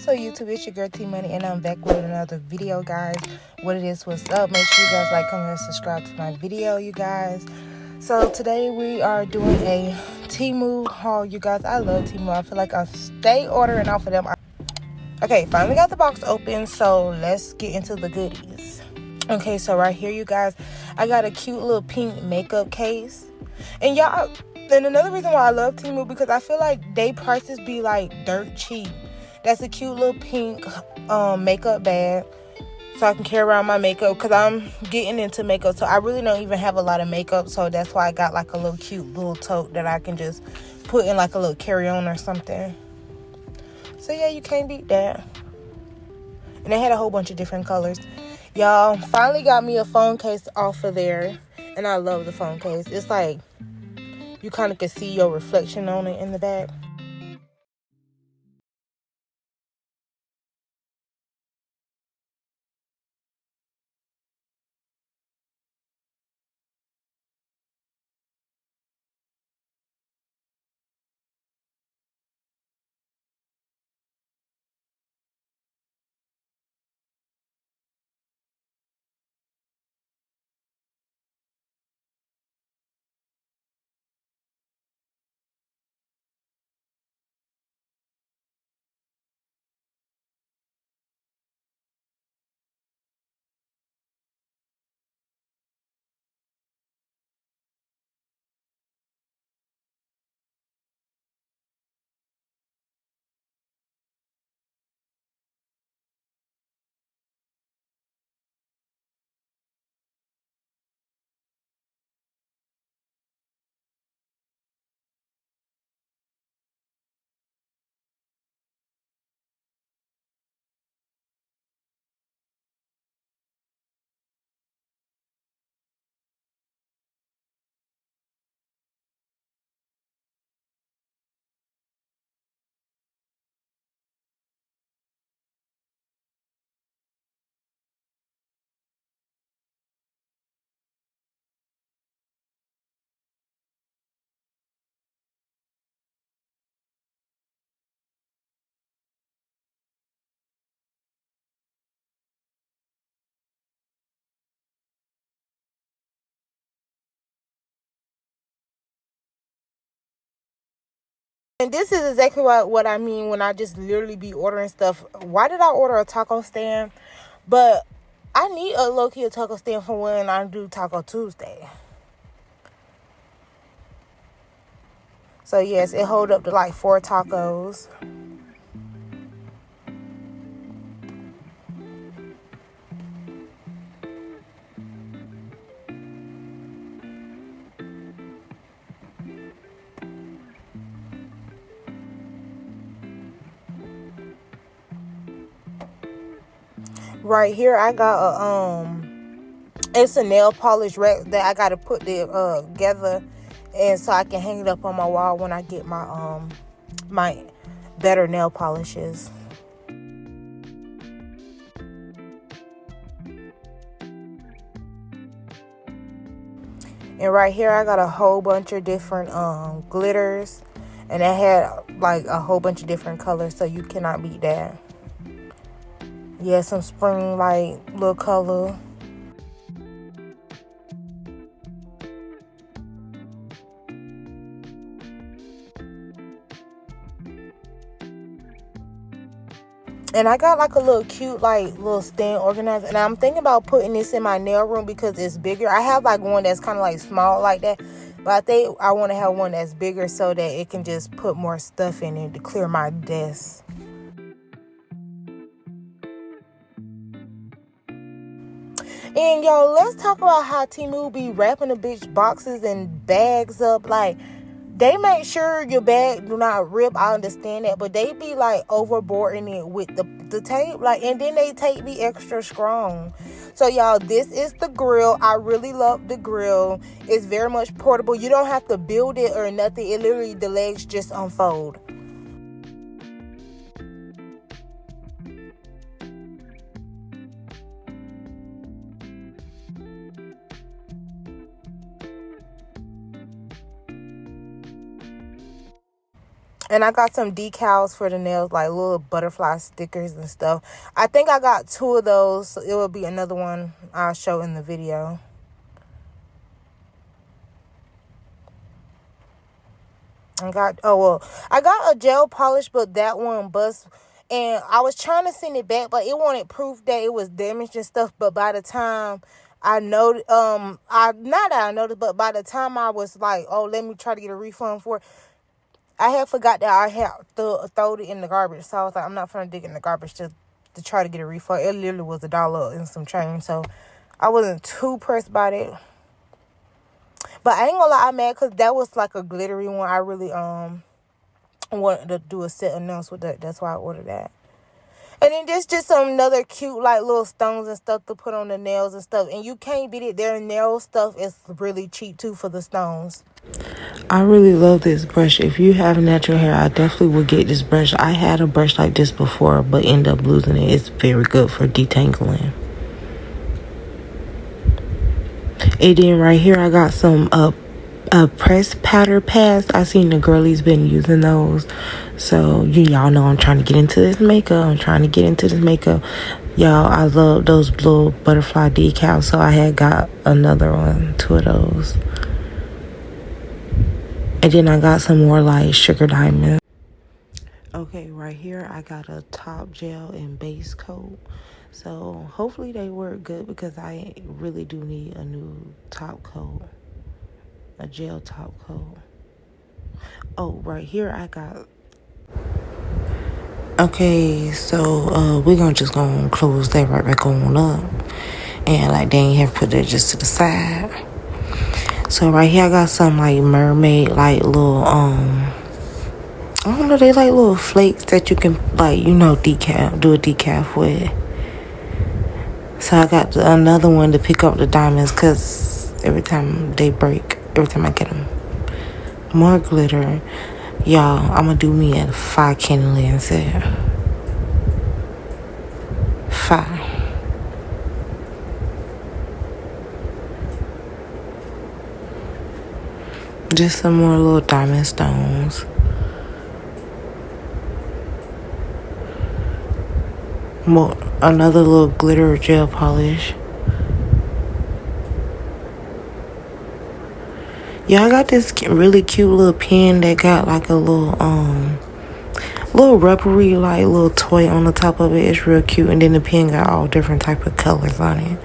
What's up, YouTube? It's your girl T Money, and I'm back with another video, guys. What it is, what's up? Make sure you guys like, comment, and subscribe to my video, you guys. So today we are doing a Temu haul, you guys. I love Temu. I feel like I stay ordering off of them. Okay, finally got the box open, so let's get into the goodies. Okay, so right here, you guys, I got a cute little pink makeup case. And y'all, and another reason why I love Temu, because I feel like they prices be like dirt cheap. That's a cute little pink makeup bag, so I can carry around my makeup, because I'm getting into makeup, so I really don't even have a lot of makeup, so that's why I got like a little cute little tote that I can just put in like a little carry-on or something. So yeah, you can't beat that. And they had a whole bunch of different colors. Y'all, finally got me a phone case off of there, and I love the phone case. It's like you kind of can see your reflection on it in the back. And this is exactly what I mean when I just literally be ordering stuff. Why did I order a taco stand? But I need a low-key taco stand for when I do Taco Tuesday. So yes, it hold up to like 4 tacos. Right here I got it's a nail polish rack that I gotta put together, and so I can hang it up on my wall when I get my my better nail polishes. And right here I got a whole bunch of different glitters, and it had like a whole bunch of different colors, so you cannot beat that. Yeah, some spring light little color. And I got like a little cute like little stand organizer, and I'm thinking about putting this in my nail room because it's bigger. I have like one that's kind of like small like that, but I think I want to have one that's bigger so that it can just put more stuff in it to clear my desk. And yo, let's talk about how Temu be wrapping the bitch boxes and bags up. Like, they make sure your bag do not rip. I understand that, but they be like overboarding it with the tape. Like, and then they tape be extra strong. So y'all, this is the grill. I really love the grill. It's very much portable. You don't have to build it or nothing. It literally, the legs just unfold. And I got some decals for the nails, like little butterfly stickers and stuff. I think I got 2 of those, so it will be another one I'll show in the video. I got a gel polish, but that one bust. And I was trying to send it back, but it wanted proof that it was damaged and stuff. But by the time I noticed, but by the time I was like, oh, let me try to get a refund for it, I had forgot that I had thrown it in the garbage. So I was like, I'm not gonna dig in the garbage to try to get a refund. It literally was $1 and some change. So I wasn't too pressed by it. But I ain't gonna lie, I'm mad because that was like a glittery one. I really wanted to do a set of nails with that. That's why I ordered that. And then there's just some another cute like little stones and stuff to put on the nails and stuff. And you can't beat it. Their nail stuff is really cheap too for the stones. I really love this brush. If you have natural hair, I definitely would get this brush. I had a brush like this before, but end up losing it. It's very good for detangling. And then right here, I got some pressed powder pads. I seen the girlies been using those. So y'all know I'm trying to get into this makeup. Y'all, I love those little butterfly decals. So I had got another one, 2 of those. And then I got some more like sugar diamonds. Okay, right here I got a top gel and base coat. So hopefully they work good because I really do need a new top coat. A gel top coat. Oh, right here I got... Okay, so we're gonna just gonna close that right back on up. And like they ain't have to put that just to the side. So right here I got some like mermaid like little I don't know, they like little flakes that you can like, do a decaf with. So I got another one to pick up the diamonds because every time they break, every time I get them. More glitter. Y'all, I'm gonna do me a 5 candle set. 5. Just some more little diamond stones. Another little glitter gel polish. Yeah, I got this really cute little pen that got like a little rubbery like little toy on the top of it. It's real cute, and then the pen got all different type of colors on it.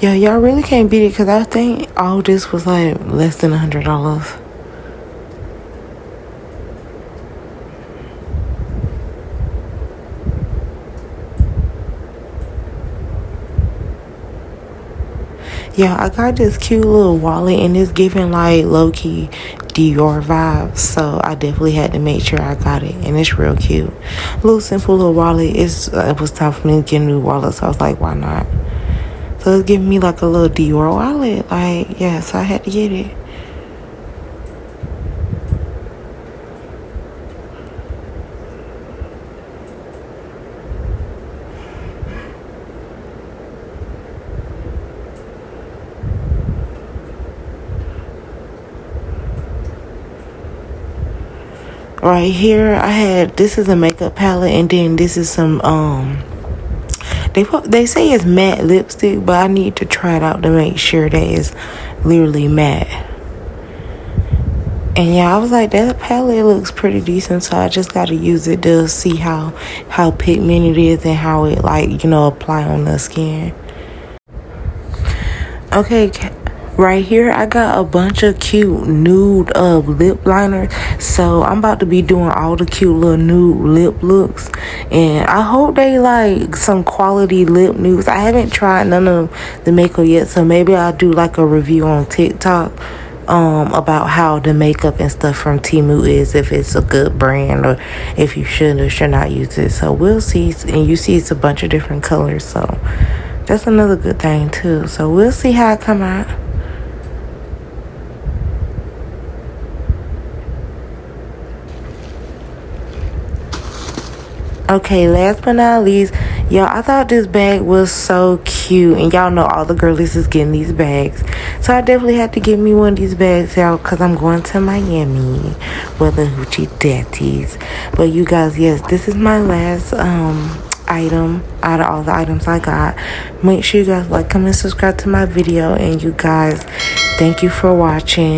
Yeah, y'all really can't beat it because I think all this was like less than $100. Yeah, I got this cute little wallet and it's giving like low-key Dior vibes. So I definitely had to make sure I got it. And it's real cute. A little simple little wallet. It was time for me to get a new wallet. So I was like, why not? So it's giving me like a little Dior wallet. Like, yeah, so I had to get it. Right here, this is a makeup palette, and then this is some, they say it's matte lipstick, but I need to try it out to make sure that it's literally matte. And yeah, I was like, that palette looks pretty decent, so I just got to use it to see how pigmented it is and how it, like, apply on the skin. Okay, right here I got a bunch of cute nude lip liners. So I'm about to be doing all the cute little nude lip looks, and I hope they like some quality lip nudes. I haven't tried none of the makeup yet, so maybe I'll do like a review on TikTok about how the makeup and stuff from Temu is, if it's a good brand or if you should or should not use it. So we'll see. And you see it's a bunch of different colors, so that's another good thing too. So we'll see how it come out. Okay, last but not least, Y'all, I thought this bag was so cute, and y'all know all the girlies is getting these bags, so I definitely had to get me one of these bags, y'all, because I'm going to Miami with the hoochie daddies. But you guys, yes, this is my last item out of all the items I got. Make sure you guys like, comment, subscribe to my video, and you guys, thank you for watching.